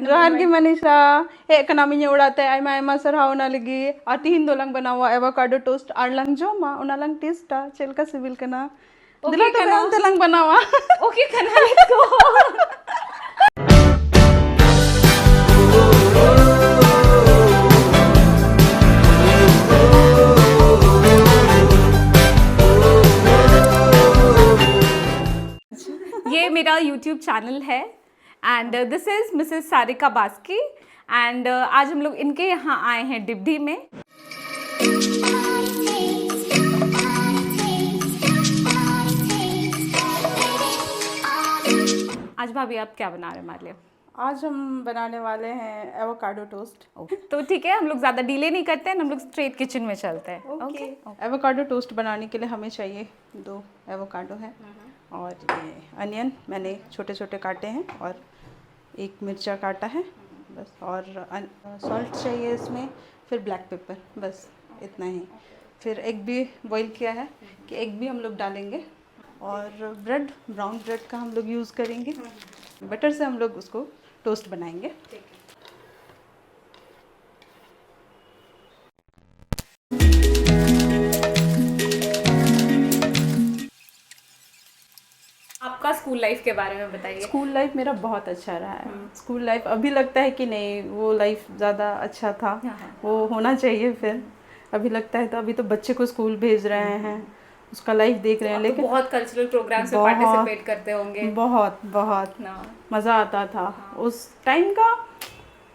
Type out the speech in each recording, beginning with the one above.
Johan ki Manisha, kami niya urate ay may masarhaw na lagi. Ati hindo lang banawa avocado toast ar lang joma, una lang tista, chel ka civil ka na. Dila to ante lang banawa. Okay, kana, let's go. ये मेरा YouTube channel है and this is Mrs Sarika Baski and आज हम लोग इनके यहाँ आए हैं डिब्डी में। आज भाभी आप क्या बना रहे हैं हमारे लिए? आज हम बनाने वाले हैं एवोकाडो टोस्ट। तो ठीक है, हम लोग ज़्यादा डिले नहीं करते हैं, हम लोग स्ट्रेट किचन में चलते हैं। ओके। एवोकाडो टोस्ट बनाने के लिए हमें चाहिए 2 एवोकाडो है और ये अनियन मैंने छोटे छोटे काटे हैं और 1 मिर्चा काटा है बस, और सॉल्ट चाहिए इसमें, फिर ब्लैक पेपर, बस इतना ही। फिर एग भी बॉईल किया है कि एग भी हम लोग डालेंगे, और ब्रेड, ब्राउन ब्रेड का हम लोग यूज़ करेंगे। बटर से हम लोग उसको टोस्ट बनाएंगे। आपका स्कूल लाइफ के बारे में बताइए। स्कूल लाइफ मेरा बहुत अच्छा रहा है। स्कूल लाइफ अभी लगता है कि नहीं, वो लाइफ ज़्यादा अच्छा था, वो होना चाहिए। फिर अभी लगता है तो अभी तो बच्चे को स्कूल भेज रहे हैं, उसका लाइफ देख रहे हैं, लेकिन बहुत कल्चरल प्रोग्राम्स में पार्टिसिपेट करते होंगे। बहुत बहुत मज़ा आता था। उस टाइम का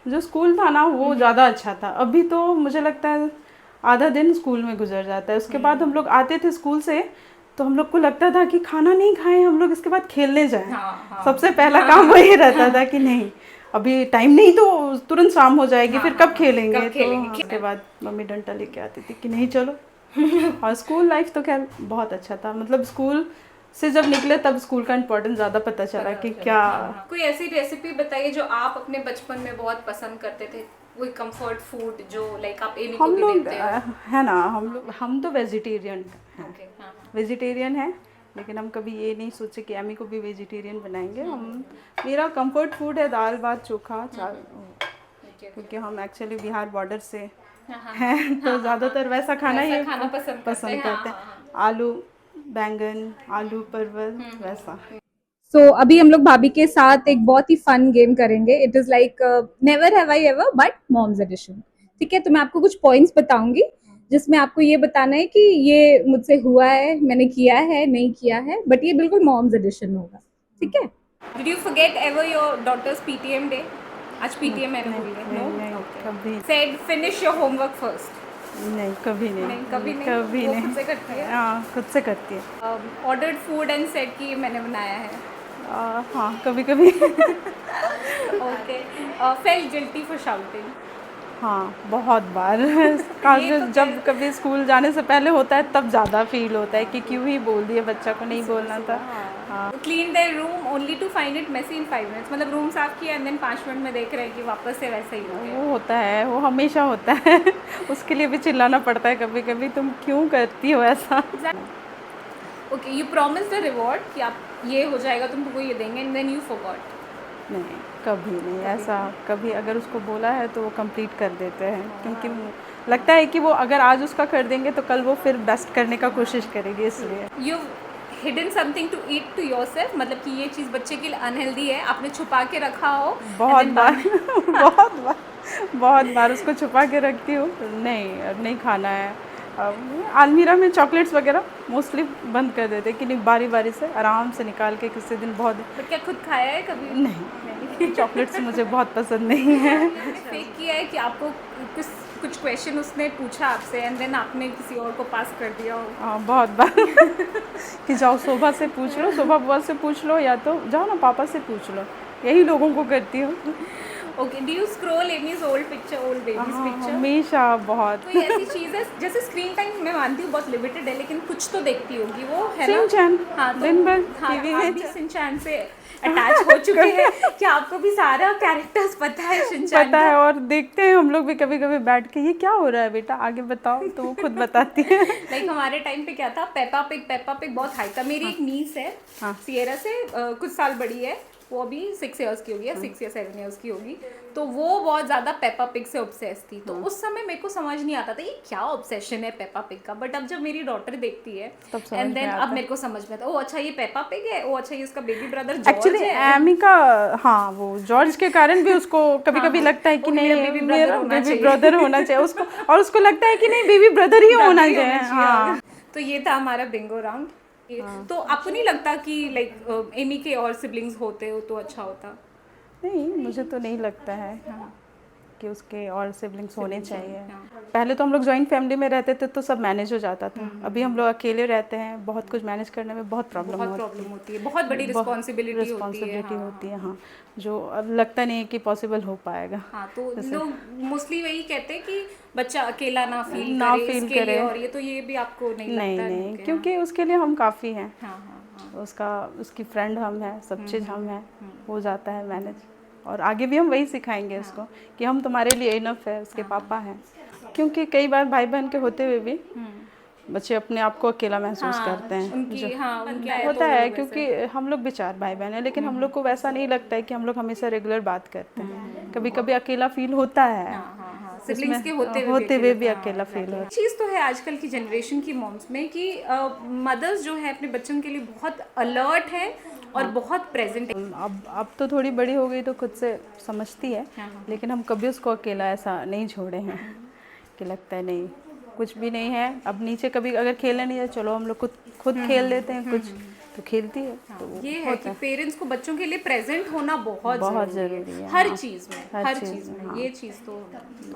जो स्कूल था ना, वो ज़्यादा अच्छा था। अभी तो मुझे लगता है आधा दिन स्कूल में गुजर जाता है। उसके बाद हम लोग आते थे स्कूल से तो हम लोग को लगता था कि खाना नहीं खाएं हम लोग, इसके बाद खेलने जाएं। सबसे पहला काम वही रहता था कि नहीं अभी टाइम नहीं तो तुरंत शाम हो जाएगी, फिर कब खेलेंगे। तो उसके बाद मम्मी डंडा लेके आती थी कि नहीं चलो। और स्कूल लाइफ तो खैर बहुत अच्छा था। मतलब स्कूल से जब निकले तब स्कूल का इम्पोर्टेंस ज़्यादा पता चला कि क्या। कोई ऐसी रेसिपी बताइए जो आप अपने बचपन में बहुत पसंद करते थे, कोई कंफर्ट फूड जो लाइक आप एमी को भी देते हो। है ना, हम तो वेजिटेरियन हैं। वेजिटेरियन है, लेकिन हम कभी ये नहीं सोचे कि एमी को भी वेजिटेरियन बनाएंगे। मेरा कंफर्ट फूड है दाल भात चोखा चावल, क्योंकि हम एक्चुअली बिहार बॉर्डर से हैं तो ज़्यादातर वैसा खाना ही पसंद करते हैं। आलू बैंगन, आलू परवल, वैसा। सो अभी हम लोग भाभी के साथ एक बहुत ही फन गेम करेंगे। It is like never have I ever but mom's edition. ठीक है, तो मैं आपको कुछ पॉइंट्स बताऊंगी जिसमें आपको ये बताना है कि ये मुझसे हुआ है, मैंने किया है, नहीं किया है, बट ये बिल्कुल मॉम्स एडिशन होगा। ठीक है। Did you forget ever your daughter's PTM day? आज पीटीएम है ना? नहीं कभी। Said finish your homework first. नहीं कभी नहीं, कभी नहीं। खुद से करती है? हाँ, खुद से करती है। ऑर्डर्ड फूड एंड सेड कि मैंने बनाया है? हाँ, कभी कभी। Okay. Felt guilty for shouting? हाँ, बहुत बार। जब कभी स्कूल जाने से पहले होता है तब ज़्यादा फील होता है कि क्यों ही बोल दिया, बच्चा को नहीं बोलना था। हाँ। Clean their room only to find it messy in 5 minutes, मतलब रूम साफ किया एंड देन 5 मिनट में देख रहे हैं कि वापस से वैसा ही हो गया। वो होता है, वो हमेशा होता है। उसके लिए भी चिल्लाना पड़ता है कभी कभी, तुम क्यों करती हो ऐसा। Okay, you promise the reward कि आप ये हो जाएगा तुमको ये देंगे एंड देन यू फॉरगॉट? नहीं, कभी नहीं ऐसा। कभी अगर उसको बोला है तो वो कंप्लीट कर देते हैं, क्योंकि लगता है कि वो अगर आज उसका कर देंगे तो कल वो फिर बेस्ट करने का कोशिश करेगी, इसलिए। You hidden something to eat to yourself, मतलब कि ये चीज़ बच्चे के लिए अनहेल्दी है, आपने छुपा के रखा हो? बहुत बार बहुत बार उसको छुपा के रखती हूँ। नहीं खाना है। अलमीरा में चॉकलेट्स वगैरह मोस्टली बंद कर देते कि नहीं, बारी बारी से आराम से निकाल के किसी दिन बहुत। बट क्या खुद खाया है कभी? नहीं, चॉकलेट्स मुझे बहुत पसंद नहीं है। फेक किया है कि आपको कुछ क्वेश्चन उसने पूछा आपसे एंड देन आपने किसी और को पास कर दिया हो? हाँ, बहुत बार। कि जाओ शोभा से पूछ लो, शोभा बुआ से पूछ लो, या तो जाओ ना पापा से पूछ लो, यही लोगों को करती हूँ। Okay, do you scroll Emmys old babies picture? हमेशा बहुत। कोई ऐसी चीज़ है जैसे स्क्रीन टाइम मैं मानती हूँ बहुत लिमिटेड है, लेकिन कुछ तो देखती होगी वो, है ना? सिंचैन। हाँ, तो दिन भर टीवी में सिंचैन से अटैच हो चुके हैं कि आपको भी सारा कैरेक्टर्स पता है शिनचैन? पता है, और देखते हैं हम लोग भी कभी कभी बैठ के, ये क्या हो रहा है बेटा आगे बताओ, तो वो खुद बताती है। लाइक हमारे टाइम पे क्या था, पेपा पिग बहुत हाई था। मेरी एक नीस है सियरा से कुछ साल बड़ी है, वो अभी 6 इयर्स की होगी या 6 या 7 इयर्स की होगी, तो वो बहुत ज़्यादा पेपा पिग से ऑब्सेस थी। तो उस समय मेरे को समझ नहीं आता था ये क्या ऑब्सेशन है पेपा पिग का, बट अब जब मेरी डॉटर देखती है तब समझ एंड में देन आता अब मेरे को समझ में आता है, ओ अच्छा ये पेपा पिग है, ओ अच्छा ये उसका बेबी ब्रदर जॉर्ज एक्चुअली है। एमी का, हाँ, वो जॉर्ज के कारण भी उसको कभी कभी लगता है कि वो नहीं मेरा baby brother मेरा होना बेबी चाहिए। ब्रदर होना चाहिए उसको, और उसको लगता है कि नहीं बेबी ब्रदर ही होना ही चाहिए। हाँ, तो ये था हमारा बिंगो राउंड। तो आपको नहीं लगता कि लाइक एमी के और सिबलिंग्स होते हो तो अच्छा होता? नहीं, मुझे तो नहीं लगता है हाँ, कि उसके और सिबलिंग्स होने चाहिए। हाँ। पहले तो हम लोग जॉइंट फैमिली में रहते थे तो सब मैनेज हो जाता था। अभी हम लोग अकेले रहते हैं, बहुत कुछ मैनेज करने में बहुत प्रॉब्लम बहुत प्रॉब्लम होती है, बहुत बड़ी रिस्पॉन्सिबिलिटी होती है। हाँ, जो अब लगता नहीं है कि पॉसिबल हो पाएगा। हाँ, तो लोग मोस्टली वही कहते हैं कि बच्चा अकेला ना फील ना करे, फील इसके लिए, करे। और ये तो ये भी आपको नहीं लगता नहीं है? नहीं, ओके, क्योंकि उसके लिए हम काफ़ी हैं। हाँ हाँ हाँ उसकी फ्रेंड हम हैं, सब चीज़ हम हैं, हो जाता है मैनेज। और आगे भी हम वही सिखाएंगे उसको कि हम तुम्हारे लिए इनफ है, उसके पापा हैं। क्योंकि कई बार भाई बहन के होते हुए भी बच्चे अपने आप को अकेला महसूस करते हैं। उनकी, हाँ, उनकी आया होता तो है, वैसे। क्योंकि हम लोग भी 4 भाई बहन हैं, लेकिन हम लोग को वैसा नहीं लगता है कि हम लोग हमेशा रेगुलर बात करते हैं। कभी कभी अकेला फील होता है, हाँ हाँ हाँ, सिबलिंग्स के होते हुए भी अकेला फील होता है। चीज़ तो है आजकल की जनरेशन की मॉम्स में कि मदर्स जो है अपने बच्चों के लिए बहुत अलर्ट है और बहुत प्रेजेंट है। अब तो थोड़ी बड़ी हो गई तो खुद से समझती है, लेकिन हम कभी उसको अकेला ऐसा नहीं छोड़े हैं कि लगता है नहीं कुछ भी नहीं है। अब नीचे कभी अगर खेलने नहीं जाए, चलो हम लोग खुद खेल लेते हैं कुछ, तो खेलती है। तो ये है कि पेरेंट्स को बच्चों के लिए प्रेजेंट होना बहुत ज़रूरी है। हर चीज़ में, हर चीज़ में। हाँ। ये चीज़ तो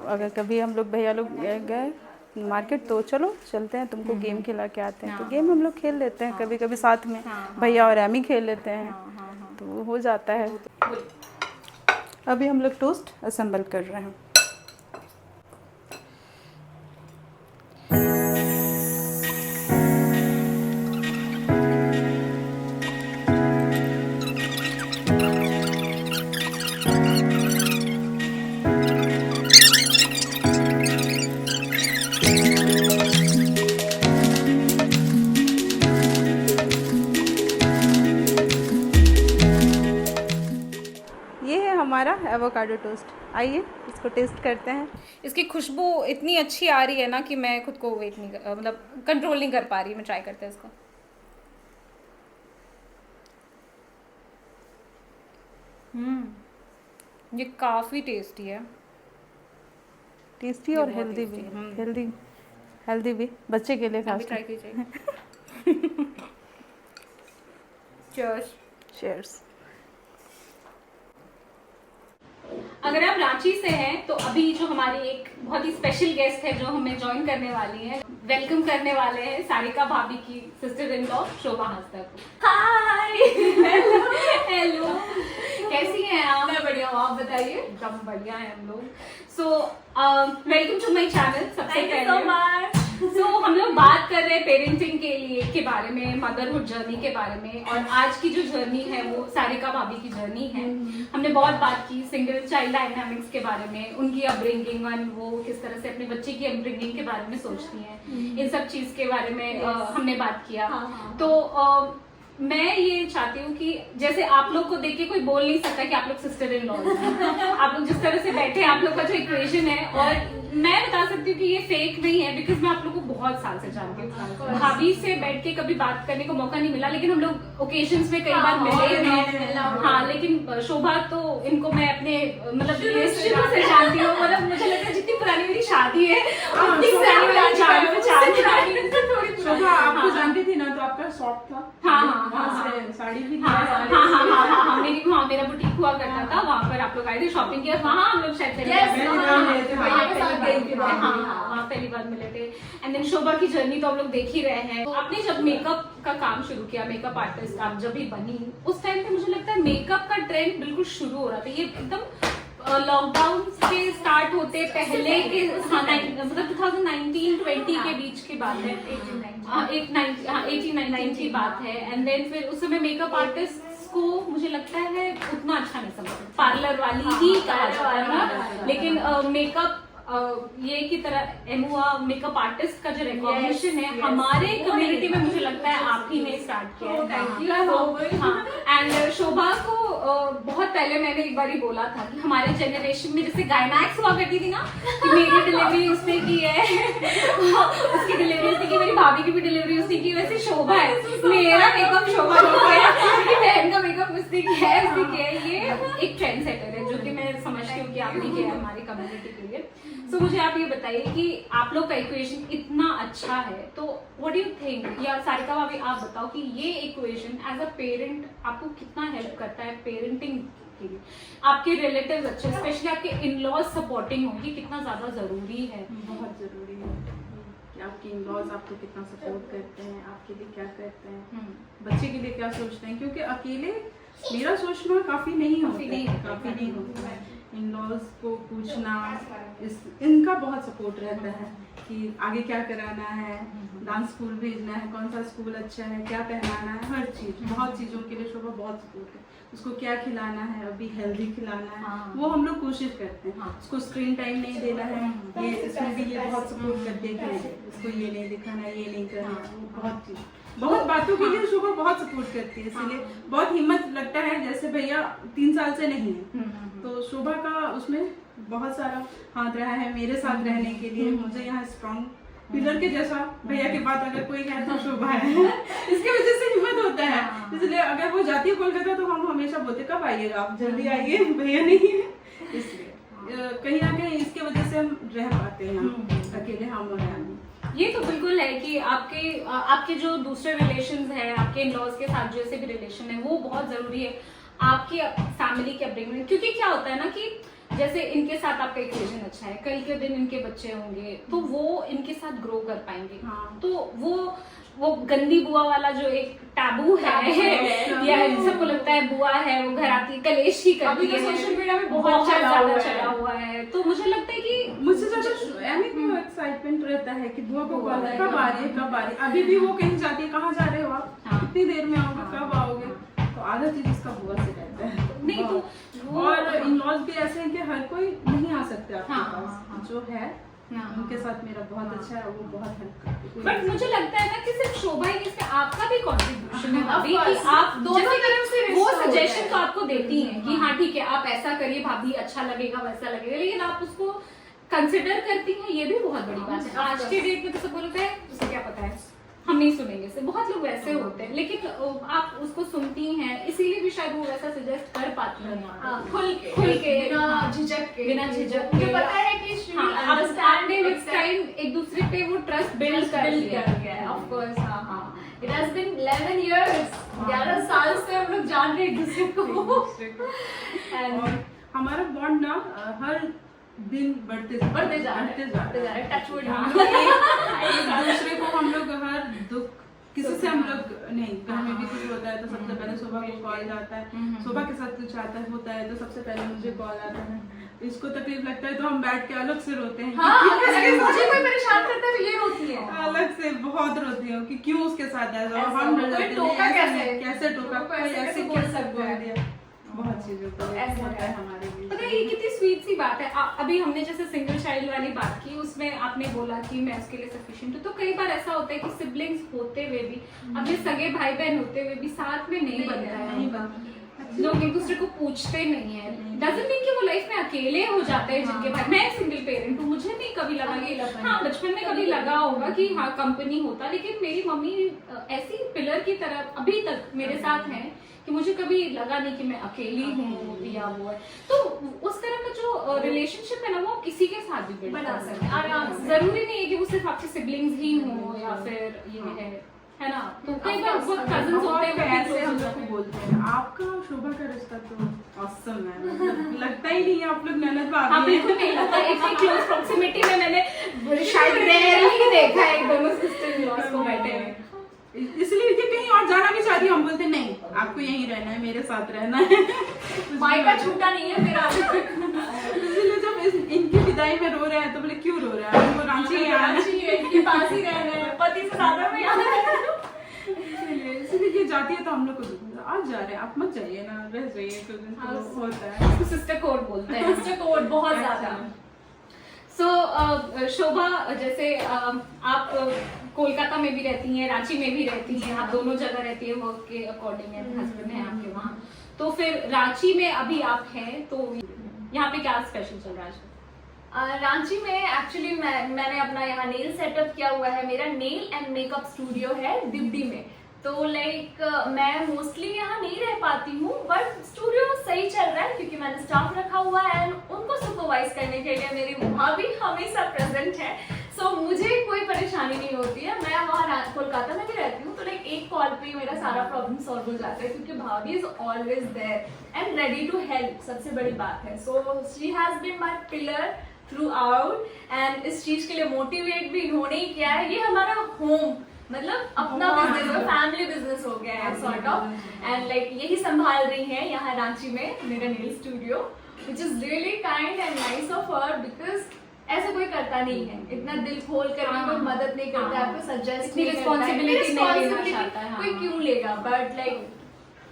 अगर कभी हम लोग भैया लोग गए मार्केट तो चलो चलते हैं, तुमको गेम खिला के आते हैं, तो गेम हम लोग खेल लेते हैं। कभी कभी साथ में भैया और एमी खेल लेते हैं, तो हो जाता है। अभी हम लोग टोस्ट असेंबल कर रहे हैं। ये है हमारा एवोकाडो टोस्ट। आइए इसको टेस्ट करते हैं। इसकी खुशबू इतनी अच्छी आ रही है ना कि मैं खुद को वेट नहीं मतलब कंट्रोल नहीं कर पा रही। मैं ट्राई करते हैं इसको। ये काफ़ी टेस्टी है। टेस्टी और हेल्दी भी, हेल्दी भी बच्चे के लिए खास। ट्राई कीजिए। चीयर्स। चीयर्स। अगर आप रांची से हैं तो अभी जो हमारी एक बहुत ही स्पेशल गेस्ट है जो हमें ज्वाइन करने वाली है, वेलकम करने वाले हैं सारिका भाभी की सिस्टर इन लॉ शोभा हंसदा को। हाय। हेलो। कैसी हैं आप? मैं बढ़िया हूँ, आप बताइए। एकदम बढ़िया है हम लोग। So welcome to my channel. सबसे पहले सो हम लोग बात कर रहे हैं पेरेंटिंग के बारे में, मदरहुड जर्नी के बारे में, और आज की जो जर्नी है वो सारिका भाभी की जर्नी है। हमने बहुत बात की सिंगल चाइल्ड डायनामिक्स के बारे में, उनकी अपब्रिंगिंग और वो किस तरह से अपने बच्चे की अपब्रिंगिंग के बारे में सोचती हैं, इन सब चीज के बारे में हमने बात किया। तो मैं ये चाहती हूँ कि जैसे आप लोग को देख के कोई बोल नहीं सकता कि आप लोग सिस्टर इन लॉ हैं। आप लोग जिस तरह से बैठे हैं, आप लोग का जो इक्वेशन है, और मैं बता सकती हूँ कि ये फेक नहीं है, बिकॉज मैं आप लोग को बहुत साल से जानती हूँ। भाभी से बैठ के कभी बात करने को मौका नहीं मिला, लेकिन हम लोग ओकेजन्स में कई बार मिले हैं। हाँ, लेकिन शोभा तो इनको मैं अपने मतलब ये शुरू से जानती हूँ। मतलब मुझे लगता है जितनी पुरानी मेरी शादी है उतनी शोभा आपको जानती थी ना, तो आपका शॉप था। साड़ी भी मेरा बुटीक हुआ करता था, वहाँ पर आप लोग आए थे, शॉपिंग किया, वहाँ हम लोग शायद पहली बार मिले थे। एंड देन शोभा की जर्नी तो हम लोग देख ही रहे हैं। तो आपने जब मेकअप का काम शुरू किया, मेकअप आर्टिस्ट आप जब भी बनी, उस टाइम पे मुझे लगता है मेकअप का ट्रेंड बिल्कुल शुरू हो रहा था। ये एकदम लॉकडाउन के स्टार्ट होते पहले के, मतलब 2019-20 के बीच की बात है। 18-19 की बात है। एंड देन फिर उस समय मेकअप आर्टिस्ट को मुझे लगता है उतना अच्छा नहीं समझता, पार्लर वाली ही कहा जाता है ना, लेकिन मेकअप ये की तरह एमुआ मेकअप आर्टिस्ट का जो रिकॉग्निशन है हमारे कम्युनिटी में मुझे लगता है आप ही ने स्टार्ट किया है। Thank you. एंड शोभा को बहुत पहले मैंने एक बार ही बोला था कि हमारे जनरेशन में जैसे गायनैक्स हुआ करती थी ना कि मेरी डिलीवरी उसने की है उसकी डिलीवरी उसने की, मेरी भाभी की भी डिलीवरी उसने की, वैसे शोभा है मेरा मेकअप शोभा ने किया है, मेरी बहन का मेकअप उसने किया है, उसने किया है। ये एक ट्रेंड सेटर है जो कि मैं समझती हूँ कि आपने किया है हमारी कम्युनिटी के लिए। सो मुझे आप ये बताइए कि आप लोग का इक्वेशन इतना अच्छा है तो व्हाट डू यू थिंक, या सारिका भाभी आप बताओ कि ये इक्वेशन एज अ पेरेंट आपको कितना हेल्प करता है पेरेंटिंग के लिए, आपके रिलेटिव्स अच्छे स्पेशली आपके इन-लॉज सपोर्टिंग होगी कितना ज्यादा जरूरी है। बहुत जरूरी है कि आपके इन-लॉज आपको कितना सपोर्ट करते हैं, आपके लिए क्या करते हैं, बच्चे के लिए क्या सोचते हैं, क्योंकि अकेले मेरा सोचना काफी नहीं होता है। इन-लॉज को पूछना, इनका बहुत सपोर्ट रहता है कि आगे क्या कराना है, डांस स्कूल भेजना है, कौन सा स्कूल अच्छा है, क्या पहनाना है, हर चीज, बहुत चीजों के लिए शोभा बहुत सपोर्ट है। उसको क्या खिलाना है, अभी हेल्दी खिलाना है, वो हम लोग कोशिश करते हैं। उसको स्क्रीन टाइम नहीं देना है, ये इसमें भी ये बहुत सपोर्ट करते हैं कि उसको ये नहीं दिखाना, ये नहीं करना, बहुत बातों के लिए शोभा बहुत सपोर्ट करती है, इसलिए बहुत हिम्मत लगता है। जैसे भैया 3 साल से नहीं है तो शोभा का उसमें बहुत सारा हाथ रहा है मेरे साथ रहने के लिए, मुझे यहाँ स्ट्रॉन्ग पिलर के जैसा भैया के बाद अगर कोई है तो शोभा है इसके वजह से हिम्मत होता है। इसलिए अगर वो जाती है कोलकाता तो हम हमेशा बोलते कब आइएगा आप, जल्दी आइए, भैया नहीं है, इसलिए कहीं ना कहीं इसके वजह से हम रह पाते हैं अकेले, हम और आदमी। ये तो बिल्कुल है कि आपके जो दूसरे रिलेशंस हैं, आपके इन-लॉज के साथ जैसे भी रिलेशन है वो बहुत जरूरी है आपकी फैमिली के अपब्रिंगिंग, क्योंकि क्या होता है ना कि जैसे इनके साथ आपका इक्वेशन अच्छा है, कल के दिन इनके बच्चे होंगे तो वो इनके साथ ग्रो कर पाएंगे। तो वो गंदी बुआ वाला जो एक टैबू है या सबको लगता है बुआ है वो घर आती है कलेश ही करती है, सोशल मीडिया में बहुत ज्यादा चला हुआ है। तो मुझे लगता है कि मुझसे ज्यादा एक्साइटमेंट रहता है कि बुआ को कब आ रही है। अभी भी वो कहीं जाती है, कहाँ जा रहे हो आप, कितनी देर में आओगे, कब आओगे, तो आधा चीज इसका बुआ से रहता है। नहीं तो और इन-लॉज भी ऐसे हैं कि हर कोई नहीं आ सकते आपके पास, जो है उनके साथ मेरा बहुत अच्छा है, वो बहुत हेल्प करते हैं। बट मुझे लगता है ना कि सिर्फ शोभा ही इसमें आपका भी कंट्रीब्यूशन है भाभी, कि आप दोनों तरफ से वो सजेशन तो आपको देती हैं कि हाँ ठीक है आप ऐसा करिए भाभी, अच्छा लगेगा वैसा लगेगा, लेकिन आप उसको कंसिडर करती हैं, ये भी बहुत बड़ी बात है। आज के डेट में तो सब बोलते हैं उसे क्या पता है, हम नहीं सुनेंगे से, बहुत लोग वैसे होते हैं, लेकिन आप उसको सुनती हैं इसीलिए भी शायद वो वैसा सजेस्ट कर पाती हैं खुल के बिना झिझक के मुझे पता है कि अंडरस्टैंडिंग विद टाइम एक दूसरे पे वो ट्रस्ट बिल्ड कर गया है। ऑफ कोर्स हाँ इट हैज बीन 11 इयर्स, 11 साल से हम लोग जान रहे हैं एक दूसरे को और हमारा बॉन्ड ना हर दिन बढ़ते जा रहे हैं। टच वुड एक दूसरे को हम लोग हर दुख किसी से हम लोग नहीं, घर में भी कुछ होता है तो सबसे पहले शोभा को कॉल जाता है, शोभा के साथ कुछ आता होता है तो सबसे पहले मुझे कॉल आता है, इसको तकलीफ लगता है तो हम बैठ के अलग से रोते हैं। मुझे कोई परेशान करता है ये होती है, अलग से बहुत रोती हूँ कि क्यों उसके साथ ऐसा, हम डर जाते हैं कैसे टोका, ऐसे कैसे बोल दिया, बहुत चीजों को ऐसा होता है हमारे लिए। पता है ये कितनी स्वीट सी बात है। अभी हमने जैसे सिंगल चाइल्ड वाली बात की, उसमें आपने बोला कि मैं उसके लिए सफिशिएंट हूँ, तो कई बार ऐसा होता है कि सिबलिंग्स होते हुए भी, अपने सगे भाई बहन होते हुए भी साथ में नहीं बनता है, लोग एक दूसरे को पूछते नहीं है। डजंट मीन कि वो लाइफ में अकेले हो जाते हैं जिनके भाई, मैं सिंगल पेरेंट हूँ, मुझे नहीं कभी लगा कि हाँ बचपन में कभी लगा होगा कि हाँ कंपनी होता, लेकिन मेरी मम्मी ऐसी पिलर की तरह अभी तक मेरे साथ है कि मुझे कभी लगा नहीं कि मैं अकेली हूँ या वो है। तो उस तरह का जो रिलेशनशिप है ना वो किसी के साथ भी बना सकते हैं, जरूरी नहीं है कि वो सिर्फ आपके सिबलिंग्स ही हो या फिर ये है ना। तो कई बार बहुत कजिन्स होते हैं ऐसे हम लोग को बोलते हैं आपका शोभा का रिश्ता तो ऑसम है, मतलब लगता ही नहीं है आप लोग ननद भाभी हैं। बिल्कुल नहीं लगता, इतनी क्लोज प्रॉक्सिमिटी में मैंने शायद रेयरली देखा है दोनों सिस्टर इन लॉज को बैठे हुए। इसलिए ये कहीं और जाना भी चाहती है, हम बोलते नहीं आपको यहीं रहना है, मेरे साथ रहना है, मायका छूटा नहीं है मेरा। इसलिए जब इनकी विदाई में रो रहे हैं तो बोले क्यों रो रहे हैं, हमको रांची ही आना है, इनके पास ही रहना है, पति से ज्यादा में आना है। इसलिए ये जाती है तो हम लोग को आज जा रहे हैं, आप मत जाइए ना, रह जाइए कुछ दिन, तो होता है सिस्टर कोड बोलते हैं, सिस्टर कोड बहुत ज्यादा। सो शोभा, जैसे आप कोलकाता में भी रहती हैं, रांची में भी रहती हैं, आप दोनों जगह रहती हैं वर्क के अकॉर्डिंग, हस्बैंड है आपके वहाँ, तो फिर रांची में अभी आप हैं, तो यहाँ पे क्या स्पेशल चल रहा है? रांची में एक्चुअली मैंने अपना यहाँ नेल सेटअप किया हुआ है। मेरा नेल एंड मेकअप स्टूडियो है दिब्डी में। तो लाइक मैं मोस्टली यहाँ नहीं रह पाती हूँ, बट स्टूडियो सही चल रहा है क्योंकि मैंने स्टाफ रखा हुआ है एंड उनको सुपरवाइज करने के लिए मेरी भाभी हमेशा प्रेजेंट है। सो मुझे कोई परेशानी नहीं होती है। मैं वहाँ कोलकाता में भी रहती हूँ, तो लाइक एक कॉल पे ही मेरा सारा प्रॉब्लम सॉल्व हो जाता है क्योंकि bhabhi is always there and ready to help. सबसे बड़ी बात है। So she has been my pillar throughout and इस चीज के लिए मोटिवेट भी इन्होंने ही किया है। ये हमारा होम, मतलब अपना बिजनेस, फैमिली बिजनेस हो गया है सॉर्ट ऑफ, एंड लाइक यही संभाल रही है यहाँ रांची में मेरा nail studio, which is really kind and nice of her because ऐसा कोई करता नहीं है, इतना दिल खोल कर कोई मदद नहीं करता है, आपको सजेस्ट नहीं रिस्पॉन्सिबिलिटी कोई क्यों लेगा, बट लाइक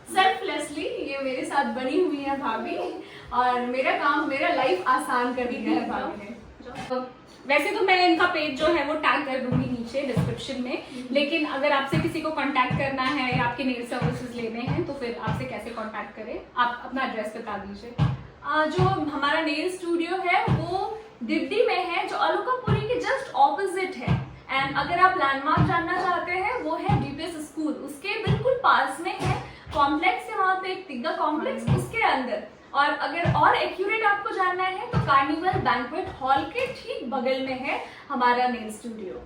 सेल्फलेसली ये मेरे साथ बनी हुई है भाभी और मेरा काम, मेरा लाइफ आसान कर दिया है भाभी ने। वैसे तो मैं इनका पेज जो है वो टैग कर दूंगी नीचे डिस्क्रिप्शन में, लेकिन अगर आपसे किसी को कांटेक्ट करना है या आपके नेल सर्विसेज लेने हैं तो फिर आपसे कैसे कांटेक्ट करें? आप अपना एड्रेस बता दीजिए। जो हमारा नेल स्टूडियो है वो दिब्डी में है, जो अलुकापुरी के जस्ट ऑपोजिट है। एंड अगर आप लैंडमार्क जानना चाहते हैं वो है डीपीएस स्कूल, उसके बिल्कुल पास में है। कॉम्प्लेक्स है वहाँ पे, एक तिग्गा कॉम्प्लेक्स, उसके अंदर। और अगर और एक्यूरेट आपको जानना है तो कार्निवल बैंक्वेट हॉल के ठीक बगल में है हमारा नेल स्टूडियो।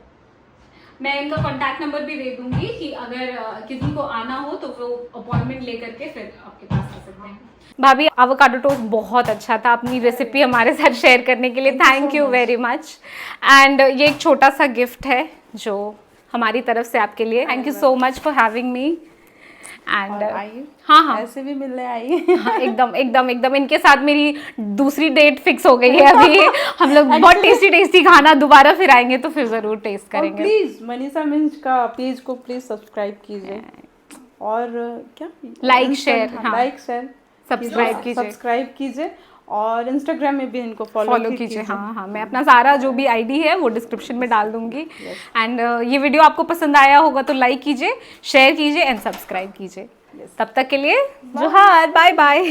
मैं इनका कॉन्टैक्ट नंबर भी दे दूंगी कि अगर किसी को आना हो तो वो अपॉइंटमेंट लेकर के फिर आपके पास आ सकते हैं। भाभी, एवोकाडो टोस्ट बहुत अच्छा था, अपनी रेसिपी हमारे साथ शेयर करने के लिए thank you very much. And ये एक छोटा सा गिफ्ट है जो हमारी तरफ से आपके लिए। Thank you so much for having me. And हाँ, ऐसे भी मिलने आई। हाँ, एकदम इनके साथ मेरी दूसरी डेट फिक्स हो गई है अभी। हम लोग बहुत टेस्टी खाना दोबारा फिर आएंगे तो फिर जरूर टेस्ट करेंगे। प्लीज मनीषा मिंज का पेज को प्लीज सब्सक्राइब कीजिए और क्या लाइक शेयर सब्सक्राइब कीजिए और इंस्टाग्राम में भी इनको फॉलो कीजिए। हाँ, मैं अपना सारा जो भी आईडी है वो डिस्क्रिप्शन में डाल दूंगी। एंड ये वीडियो आपको पसंद आया होगा तो लाइक कीजिए, शेयर कीजिए एंड सब्सक्राइब कीजिए। तब तक के लिए जोहार, बाय बाय।